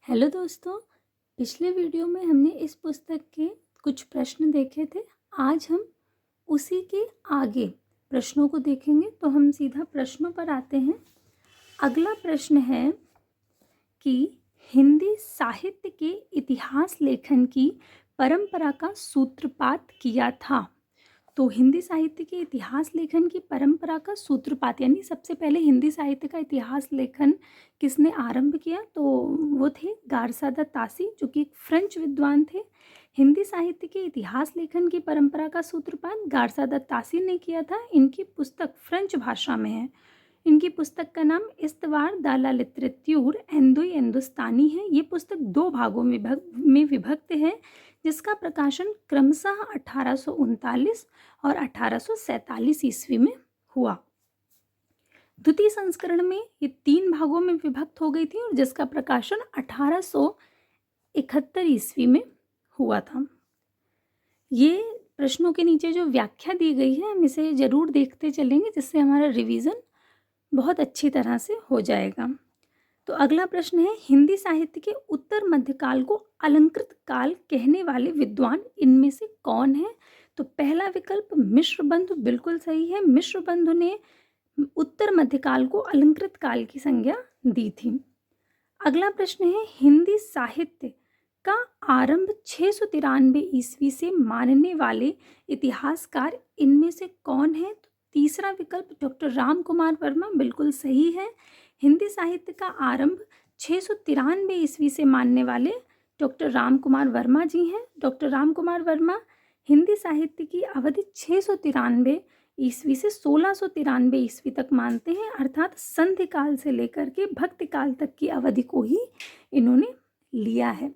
Hello दोस्तों। पिछले video में हमने इस पुस्तक के कुछ प्रश्न देखे थे। आज हम उसी के आगे प्रश्नों को देखेंगे, तो हम सीधा प्रश्नों पर आते हैं। अगला प्रश्न है कि हिंदी साहित्य के इतिहास लेखन की परंपरा का सूत्रपात किया था। तो हिंदी साहित्य के इतिहास लेखन की परंपरा का सूत्रपात यानी सबसे पहले हिंदी साहित्य का इतिहास लेखन किसने आरंभ किया, तो वो थे गारसादा तासी, जो कि एक फ्रेंच विद्वान थे। हिंदी साहित्य के इतिहास लेखन की परंपरा का सूत्रपात गारसादा तासी ने किया था। इनकी पुस्तक फ्रेंच भाषा में है। इनकी पुस्तक का नाम इस्तवार द ला लिटरेच्यूर हिंदुस्तानी है। ये पुस्तक 2 भागों में विभक्त है, जिसका प्रकाशन क्रमशः 1839 और 1847 ईस्वी में हुआ। द्वितीय संस्करण में ये 3 भागों में विभक्त हो गई थी और जिसका प्रकाशन 1871 ईस्वी में हुआ था। ये प्रश्नों के नीचे जो व्याख्या दी गई है, हम इसे जरूर देखते चलेंगे, जिससे हमारा रिवीजन बहुत अच्छी तरह से हो जाएगा। तो अगला प्रश्न है, हिंदी साहित्य के उत्तर मध्यकाल को अलंकृत काल कहने वाले विद्वान इनमें से कौन है? तो पहला विकल्प मिश्रबंधु बिल्कुल सही है। मिश्रबंधु ने उत्तर मध्यकाल को अलंकृत काल की संज्ञा दी थी। अगला प्रश्न है, हिंदी साहित्य का आरंभ 693 ईस्वी से मानने वाले इतिहासकार इनमें से कौन है? तो तीसरा विकल्प डॉक्टर राम कुमार वर्मा बिल्कुल सही है। हिंदी साहित्य का आरंभ 693 ईस्वी से मानने वाले डॉक्टर राम कुमार वर्मा जी हैं। डॉक्टर राम कुमार वर्मा हिंदी साहित्य की अवधि 693 ईस्वी से 1693 ईस्वी तक मानते हैं, अर्थात संधि काल से लेकर के भक्ति काल तक की अवधि को ही इन्होंने लिया है।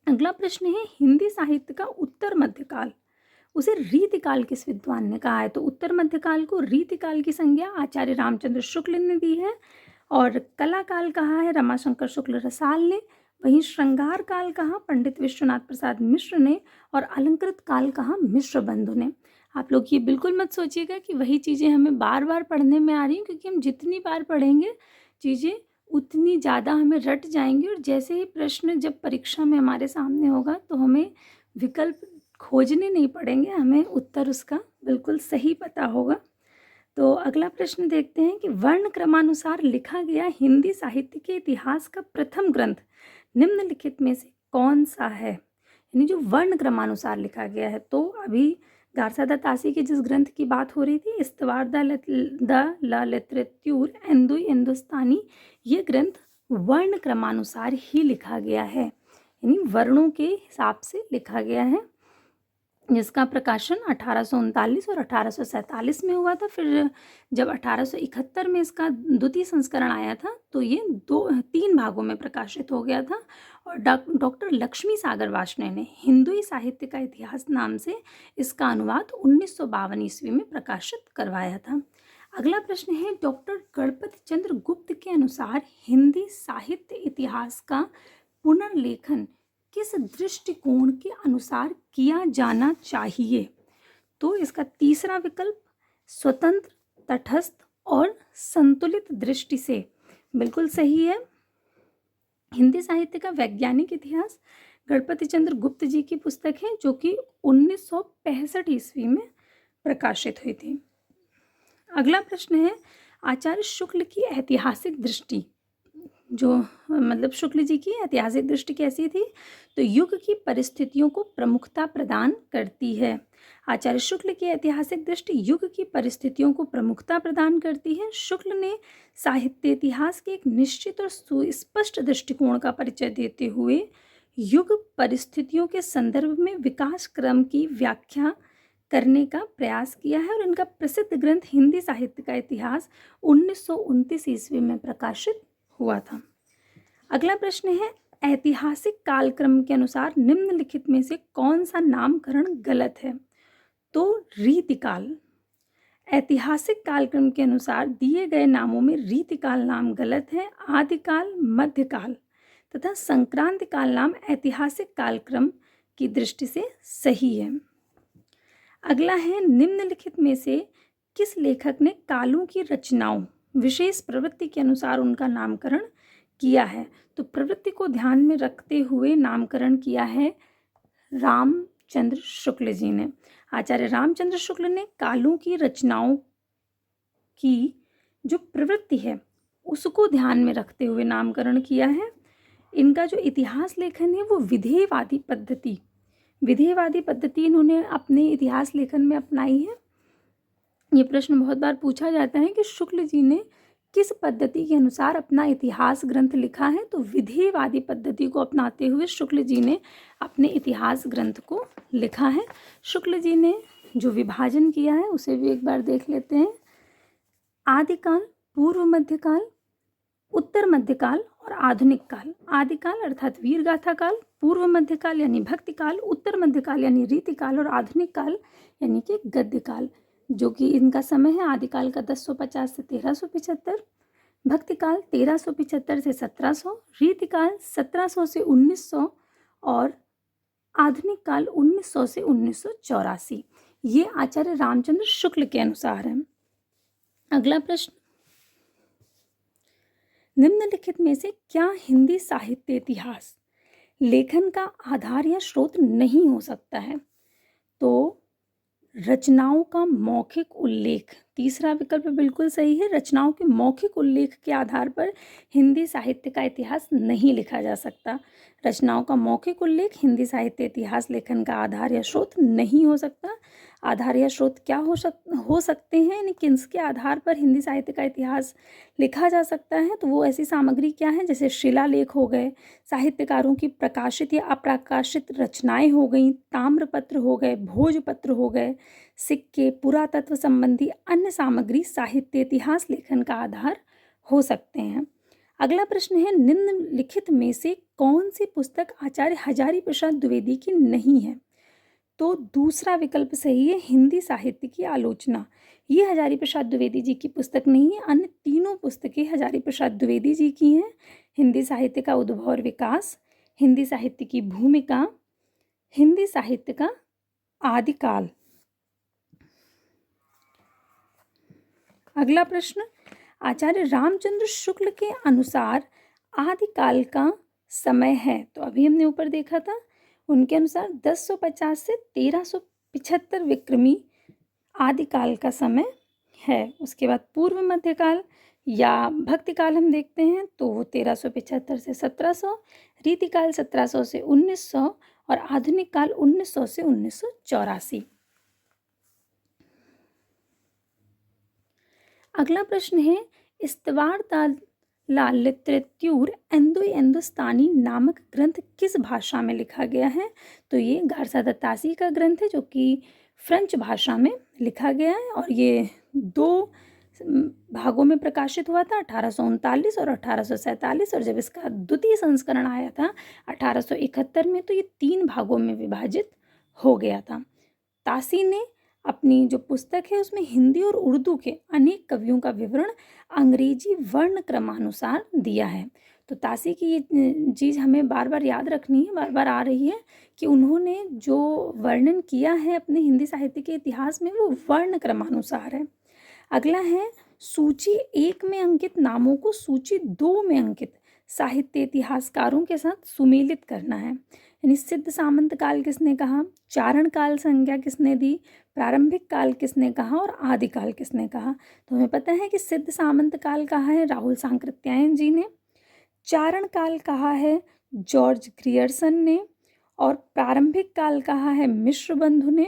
अगला प्रश्न है, हिंदी साहित्य का उत्तर मध्यकाल उसे रीतिकाल किस विद्वान ने कहा है? तो उत्तर मध्यकाल को रीतिकाल की संज्ञा आचार्य रामचंद्र शुक्ल ने दी है और कलाकाल कहा है रमाशंकर शुक्ल रसाल ने। वहीं श्रृंगार काल कहा पंडित विश्वनाथ प्रसाद मिश्र ने और अलंकृत काल कहा मिश्रबंधु ने। आप लोग ये बिल्कुल मत सोचिएगा कि वही चीज़ें हमें बार बार पढ़ने में आ रही हैं, क्योंकि हम जितनी बार पढ़ेंगे चीज़ें उतनी ज़्यादा हमें रट जाएंगी और जैसे ही प्रश्न जब परीक्षा में हमारे सामने होगा तो हमें विकल्प खोजने नहीं पड़ेंगे, हमें उत्तर उसका बिल्कुल सही पता होगा। तो अगला प्रश्न देखते हैं कि वर्ण क्रमानुसार लिखा गया हिंदी साहित्य के इतिहास का प्रथम ग्रंथ निम्नलिखित में से कौन सा है? यानी जो वर्ण क्रमानुसार लिखा गया है, तो अभी गारसादा तासी के जिस ग्रंथ की बात हो रही थी, इस्तवार द ला लिटरेच्यूर हिंदुस्तानी, ये ग्रंथ वर्ण क्रमानुसार ही लिखा गया है, यानी वर्णों के हिसाब से लिखा गया है, जिसका प्रकाशन 1839 और 1847 में हुआ था। फिर जब 1871 में इसका द्वितीय संस्करण आया था तो ये 3 भागों में प्रकाशित हो गया था और डॉक्टर लक्ष्मी सागर वार्ष्णेय ने हिंदुई साहित्य का इतिहास नाम से इसका अनुवाद 1952 ईस्वी में प्रकाशित करवाया था। अगला प्रश्न है, डॉक्टर गणपति चंद्र गुप्त के अनुसार हिंदी साहित्य इतिहास का पुनर्लेखन किस दृष्टिकोण के अनुसार किया जाना चाहिए? तो इसका तीसरा विकल्प स्वतंत्र, तटस्थ और संतुलित दृष्टि से बिल्कुल सही है। हिंदी साहित्य का वैज्ञानिक इतिहास गणपति चंद्र गुप्त जी की पुस्तक है, जो कि 1965 ईस्वी में प्रकाशित हुई थी। अगला प्रश्न है, आचार्य शुक्ल की ऐतिहासिक दृष्टि, जो मतलब शुक्ल जी की ऐतिहासिक दृष्टि कैसी थी? तो युग की परिस्थितियों को प्रमुखता प्रदान करती है। आचार्य शुक्ल की ऐतिहासिक दृष्टि युग की परिस्थितियों को प्रमुखता प्रदान करती है। शुक्ल ने साहित्य इतिहास के एक निश्चित और सुस्पष्ट दृष्टिकोण का परिचय देते हुए युग परिस्थितियों के संदर्भ में विकास क्रम की व्याख्या करने का प्रयास किया है और इनका प्रसिद्ध ग्रंथ हिंदी साहित्य का इतिहास 1929 ईस्वी में प्रकाशित हुआ था। अगला प्रश्न है, ऐतिहासिक कालक्रम के अनुसार निम्नलिखित में से कौन सा नामकरण गलत है? तो रीतिकाल। ऐतिहासिक कालक्रम के अनुसार दिए गए नामों में रीतिकाल नाम गलत है। आदिकाल, मध्यकाल तथा संक्रांति काल नाम ऐतिहासिक कालक्रम की दृष्टि से सही है। अगला है, निम्नलिखित में से किस लेखक ने कालों की रचनाओं विशेष प्रवृत्ति के अनुसार उनका नामकरण किया है। तो प्रवृत्ति को ध्यान में रखते हुए नामकरण किया है रामचंद्र शुक्ल जी ने। आचार्य रामचंद्र शुक्ल ने कालों की रचनाओं की जो प्रवृत्ति है उसको ध्यान में रखते हुए नामकरण किया है। इनका जो इतिहास लेखन है वो विधेयवादी पद्धति इन्होंने अपने इतिहास लेखन में अपनाई है। ये प्रश्न बहुत बार पूछा जाता है कि शुक्ल जी ने किस पद्धति के अनुसार अपना इतिहास ग्रंथ लिखा है। तो विधेयवादी पद्धति को अपनाते हुए शुक्ल जी ने अपने इतिहास ग्रंथ को लिखा है। शुक्ल जी ने जो विभाजन किया है उसे भी एक बार देख लेते हैं। आदिकाल, पूर्व मध्यकाल, उत्तर मध्यकाल और आधुनिक काल। आदिकाल अर्थात वीर गाथा काल, पूर्व मध्यकाल यानी भक्ति काल, उत्तर मध्यकाल यानी रीति काल और आधुनिक काल यानी कि गद्य काल, जो कि इनका समय है आदिकाल का 1050 से 1375, भक्ति काल 1375 से 1700, रीति काल 1700 से 1900 और आधुनिक काल 1900 से 1984। ये आचार्य रामचंद्र शुक्ल के अनुसार है। अगला प्रश्न, निम्नलिखित में से क्या हिंदी साहित्य इतिहास लेखन का आधार या स्रोत नहीं हो सकता है? तो रचनाओं का मौखिक उल्लेख, तीसरा विकल्प बिल्कुल सही है। रचनाओं के मौखिक उल्लेख के आधार पर हिंदी साहित्य का इतिहास नहीं लिखा जा सकता। रचनाओं का मौखिक उल्लेख हिंदी साहित्य इतिहास लेखन का आधार या स्रोत नहीं हो सकता। आधार या स्रोत क्या हो सकते हैं, यानी किसके आधार पर हिंदी साहित्य का इतिहास लिखा जा सकता है? तो वो ऐसी सामग्री क्या है, जैसे शिलालेख हो गए, साहित्यकारों की प्रकाशित या अप्रकाशित रचनाएं हो गई, ताम्रपत्र हो गए, भोजपत्र हो गए, सिक्के, पुरातत्व संबंधी अन्य सामग्री साहित्य इतिहास लेखन का आधार हो सकते हैं। अगला प्रश्न है, निम्नलिखित में से कौन सी पुस्तक आचार्य हजारी प्रसाद द्विवेदी की नहीं है? तो दूसरा विकल्प सही है, हिंदी साहित्य की आलोचना। ये हजारी प्रसाद द्विवेदी जी की पुस्तक नहीं है। अन्य तीनों पुस्तकें हजारी प्रसाद द्विवेदी जी की हैं। हिंदी साहित्य का उद्भव और विकास, हिंदी साहित्य की भूमिका, हिंदी साहित्य का आदिकाल। अगला प्रश्न, आचार्य रामचंद्र शुक्ल के अनुसार आदिकाल का समय है। तो अभी हमने ऊपर देखा था, उनके अनुसार 1050 से 1375 विक्रमी आदिकाल का समय है। उसके बाद पूर्व मध्यकाल या भक्ति काल हम देखते हैं तो वो 1375 से 1700, रीति काल 1700 से 1900 और आधुनिक काल 1900 से 1984। अगला प्रश्न है, इस्तवार लिटरेच्यूर इंदो-हिंदुस्तानी नामक ग्रंथ किस भाषा में लिखा गया है? तो ये गारसा दत्तासी का ग्रंथ है जो कि फ्रेंच भाषा में लिखा गया है और ये 2 भागों में प्रकाशित हुआ था, 1839 और 1847। और जब इसका द्वितीय संस्करण आया था 1871 में तो ये 3 भागों में विभाजित हो गया था। तासी ने अपनी जो पुस्तक है उसमें हिंदी और उर्दू के अनेक कवियों का विवरण अंग्रेजी वर्ण क्रमानुसार दिया है। तो तासी की ये चीज़ हमें बार बार याद रखनी है, बार बार आ रही है कि उन्होंने जो वर्णन किया है अपने हिंदी साहित्य के इतिहास में वो वर्ण क्रमानुसार है। अगला है, सूची 1 में अंकित नामों को सूची 2 में अंकित साहित्य इतिहासकारों के साथ सुमेलित करना है। यानी सिद्ध सामंत काल किसने कहा, चारण काल संज्ञा किसने दी, प्रारंभिक काल किसने कहा और आदिकाल किसने कहा? तो हमें पता है कि सिद्ध सामंत काल कहा है राहुल सांकृत्यायन जी ने, चारण काल कहा है जॉर्ज ग्रियर्सन ने और प्रारंभिक काल कहा है मिश्र बंधु ने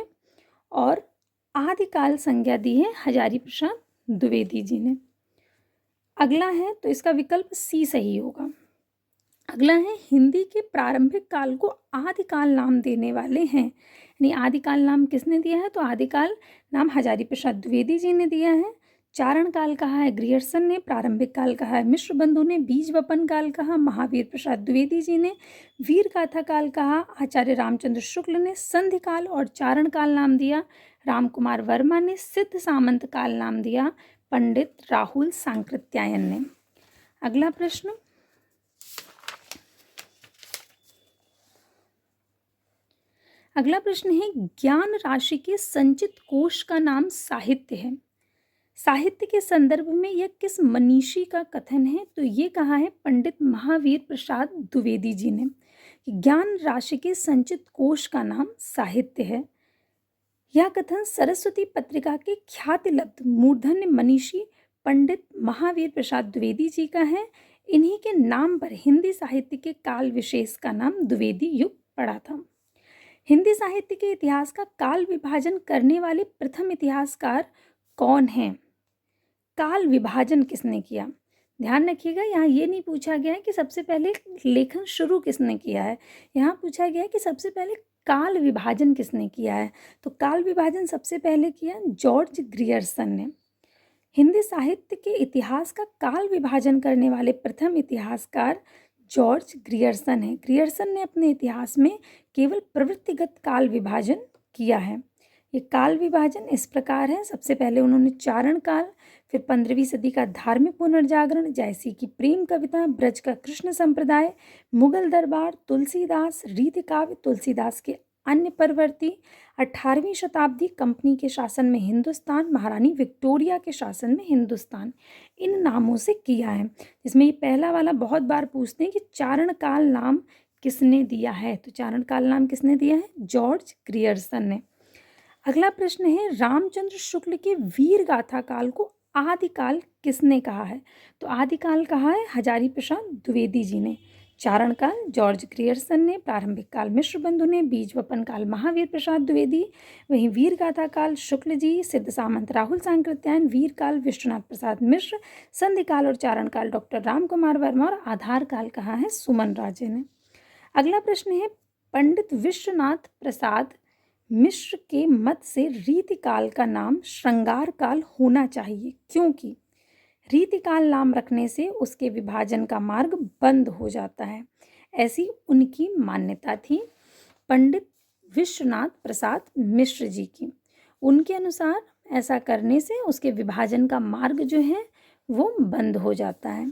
और आदिकाल संज्ञा दी है हजारी प्रसाद द्विवेदी जी ने। अगला है, तो इसका विकल्प सी सही होगा। अगला है, हिंदी के प्रारंभिक काल को आदिकाल नाम देने वाले हैं। यानी आदिकाल नाम किसने दिया है? तो आदिकाल नाम हजारी प्रसाद द्विवेदी जी ने दिया है। चारण काल कहा है ग्रियर्सन ने, प्रारंभिक काल कहा है मिश्र बंधु ने, बीज वपन काल कहा महावीर प्रसाद द्विवेदी जी ने, वीर गाथा काल कहा आचार्य रामचंद्र शुक्ल ने, संधि काल और चारण काल नाम दिया राम कुमार वर्मा ने, सिद्ध सामंत काल नाम दिया पंडित राहुल सांकृत्यायन ने। अगला प्रश्न, है ज्ञान राशि के संचित कोश का नाम साहित्य है। साहित्य के संदर्भ में यह किस मनीषी का कथन है? तो ये कहा है पंडित महावीर प्रसाद द्विवेदी जी ने कि ज्ञान राशि के संचित कोश का नाम साहित्य है। यह कथन सरस्वती पत्रिका के ख्यातिलब्ध मूर्धन्य मनीषी पंडित महावीर प्रसाद द्विवेदी जी का है। इन्हीं के नाम पर हिंदी साहित्य के काल विशेष का नाम द्विवेदी युग पड़ा था। हिंदी साहित्य के इतिहास का काल विभाजन करने वाले प्रथम इतिहासकार कौन हैं? काल विभाजन किसने किया? ध्यान रखिएगा, यहाँ ये नहीं पूछा गया है कि सबसे पहले लेखन शुरू किसने किया है, यहाँ पूछा गया है कि सबसे पहले काल विभाजन किसने किया है। तो काल विभाजन सबसे पहले किया जॉर्ज ग्रियर्सन ने। हिंदी साहित्य के इतिहास का काल विभाजन करने वाले प्रथम इतिहासकार जॉर्ज ग्रियर्सन है। ग्रियर्सन ने अपने इतिहास में केवल प्रवृत्तिगत काल विभाजन किया है। ये काल विभाजन इस प्रकार है, सबसे पहले उन्होंने चारण काल, फिर 15वीं सदी का धार्मिक पुनर्जागरण, जैसी की प्रेम कविता, ब्रज का कृष्ण संप्रदाय, मुगल दरबार, तुलसीदास, रीति काव्य, तुलसीदास के अन्य परवर्ती, 18वीं शताब्दी कंपनी के शासन में हिंदुस्तान, महारानी विक्टोरिया के शासन में हिंदुस्तान, इन नामों से किया है। जिसमें ये पहला वाला बहुत बार पूछते हैं कि चारण काल नाम किसने दिया है, तो चारण काल नाम किसने दिया है? जॉर्ज ग्रियर्सन ने। अगला प्रश्न है रामचंद्र शुक्ल के वीर गाथा काल को आदिकाल किसने कहा है? तो आदिकाल कहा है हजारी प्रसाद द्विवेदी जी ने। चारण काल जॉर्ज ग्रियर्सन ने, प्रारंभिक काल मिश्र बंधु ने, बीज वपन काल महावीर प्रसाद द्विवेदी, वहीं वीर गाथा काल शुक्ल जी, सिद्ध सामंत राहुल सांकृत्यायन, वीर काल विश्वनाथ प्रसाद मिश्र, संधि काल और चारण काल डॉक्टर राम कुमार वर्मा और आधार काल कहा है सुमन राजे ने। अगला प्रश्न है पंडित विश्वनाथ प्रसाद मिश्र के मत से रीतिकाल का नाम श्रृंगार काल होना चाहिए, क्योंकि रीतिकाल नाम रखने से उसके विभाजन का मार्ग बंद हो जाता है, ऐसी उनकी मान्यता थी पंडित विश्वनाथ प्रसाद मिश्र जी की। उनके अनुसार ऐसा करने से उसके विभाजन का मार्ग जो है वो बंद हो जाता है।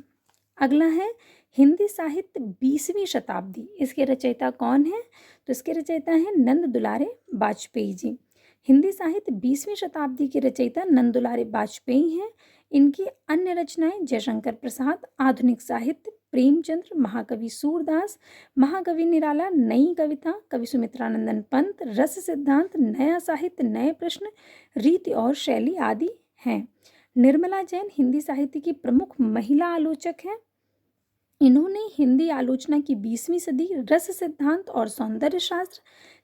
अगला है हिंदी साहित्य 20वीं शताब्दी, इसके रचयिता कौन है? तो इसके रचयिता हैं नंद दुलारे वाजपेयी जी। हिंदी साहित्य 20वीं शताब्दी के रचयिता नंद दुलारे वाजपेयी हैं। इनकी अन्य रचनाएं जयशंकर प्रसाद, आधुनिक साहित्य, प्रेमचंद्र, महाकवि सूरदास, महाकवि निराला, नई कविता, कवि सुमित्रानंदन पंत, रस सिद्धांत, नया साहित्य, नए प्रश्न, रीति और शैली आदि हैं। निर्मला जैन हिंदी साहित्य की प्रमुख महिला आलोचक हैं। इन्होंने हिंदी आलोचना की 20वीं सदी, रस सिद्धांत और सौंदर्य शास्त्र,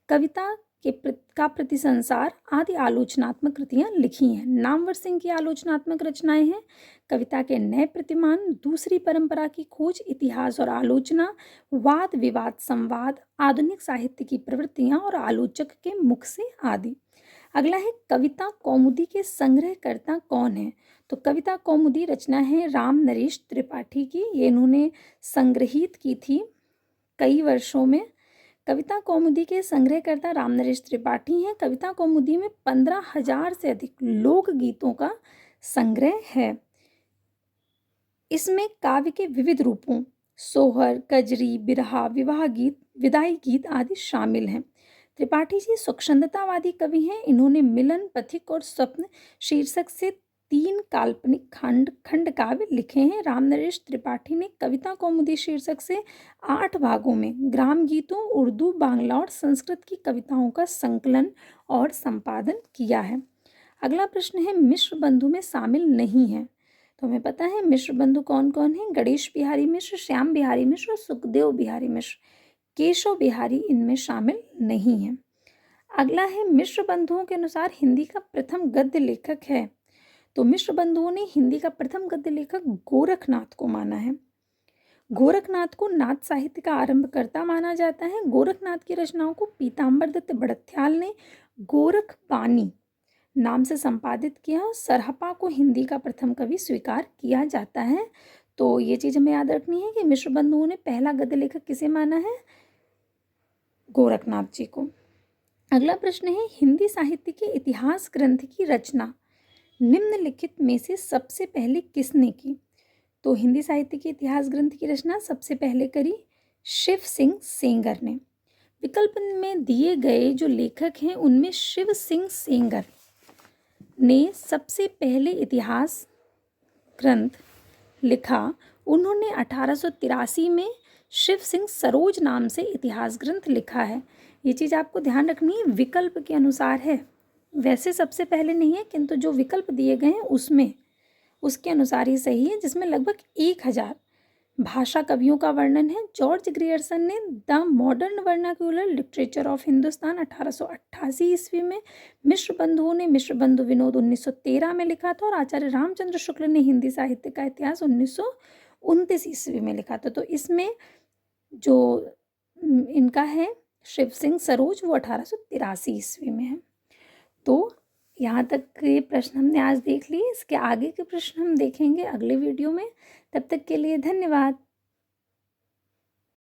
कविता का प्रतिसंसार आदि आलोचनात्मक कृतियां लिखी हैं। नामवर सिंह की आलोचनात्मक रचनाएं हैं कविता के नए प्रतिमान, दूसरी परंपरा की खोज, इतिहास और आलोचना, वाद विवाद संवाद, आधुनिक साहित्य की प्रवृत्तियां और आलोचक के मुख से आदि। अगला है कविता कौमुदी के संग्रहकर्ता कौन है? तो कविता कौमुदी रचना है राम नरेश त्रिपाठी की। ये इन्होंने संग्रहित की थी कई वर्षों में। कविता कौमुदी के संग्रहकर्ता राम नरेश त्रिपाठी हैं। कविता कौमुदी में 15,000 से अधिक लोकगीतों का संग्रह है। इसमें काव्य के विविध रूपों सोहर, कजरी, बिरहा, विवाह गीत, विदाई गीत आदि शामिल हैं। त्रिपाठी जी स्वच्छंदतावादी कवि हैं। इन्होंने मिलन, पथिक और स्वप्न शीर्षक से 3 काल्पनिक खंड काव्य लिखे हैं। राम नरेश त्रिपाठी ने कविता कौमुदी शीर्षक से 8 भागों में ग्राम गीतों, उर्दू, बांग्ला और संस्कृत की कविताओं का संकलन और संपादन किया है। अगला प्रश्न है मिश्र बंधु में शामिल नहीं है। तो हमें पता है मिश्र बंधु कौन कौन है? गणेश बिहारी मिश्र, श्याम बिहारी मिश्र और सुखदेव बिहारी मिश्र। केशव बिहारी इनमें शामिल नहीं है। अगला है मिश्र बंधुओं के अनुसार हिंदी का प्रथम गद्य लेखक है। तो मिश्र बंधुओं ने हिंदी का प्रथम गद्य लेखक गोरखनाथ को माना है। गोरखनाथ को नाथ साहित्य का आरंभकर्ता माना जाता है। गोरखनाथ की रचनाओं को पीताम्बर दत्त बड़थ्याल ने गोरख बानी नाम से संपादित किया और सरहपा को हिंदी का प्रथम कवि स्वीकार किया जाता है। तो ये चीज़ हमें याद रखनी है कि मिश्र बंधुओं ने पहला गद्य लेखक किसे माना है? गोरखनाथ जी को। अगला प्रश्न है हिंदी साहित्य के इतिहास ग्रंथ की रचना निम्नलिखित में से सबसे पहले किसने की? तो हिंदी साहित्य के इतिहास ग्रंथ की रचना सबसे पहले करी शिव सिंह सेंगर ने। विकल्प में दिए गए जो लेखक हैं उनमें शिव सिंह सेंगर ने सबसे पहले इतिहास ग्रंथ लिखा? उन्होंने 1883 में शिव सिंह सरोज नाम से इतिहास ग्रंथ लिखा है। ये चीज़ आपको ध्यान रखनी है, विकल्प के अनुसार है, वैसे सबसे पहले नहीं है, किंतु जो विकल्प दिए गए हैं उसमें उसके अनुसार ही सही है, जिसमें लगभग 1000 भाषा कवियों का वर्णन है। जॉर्ज ग्रियर्सन ने the modern vernacular literature of Hindustan 1888 ईस्वी में, मिश्र बंधुओं ने मिश्र बंधु विनोद 1913 में लिखा था, और आचार्य रामचंद्र शुक्ल ने हिंदी साहित्य का इतिहास 1929 ईस्वी में लिखा था। तो इसमें जो इनका है शिव सिंह सरोज, वो 1883 ईस्वी में है। तो यहाँ तक के प्रश्न हमने आज देख लिए। इसके आगे के प्रश्न हम देखेंगे अगले वीडियो में। तब तक के लिए धन्यवाद।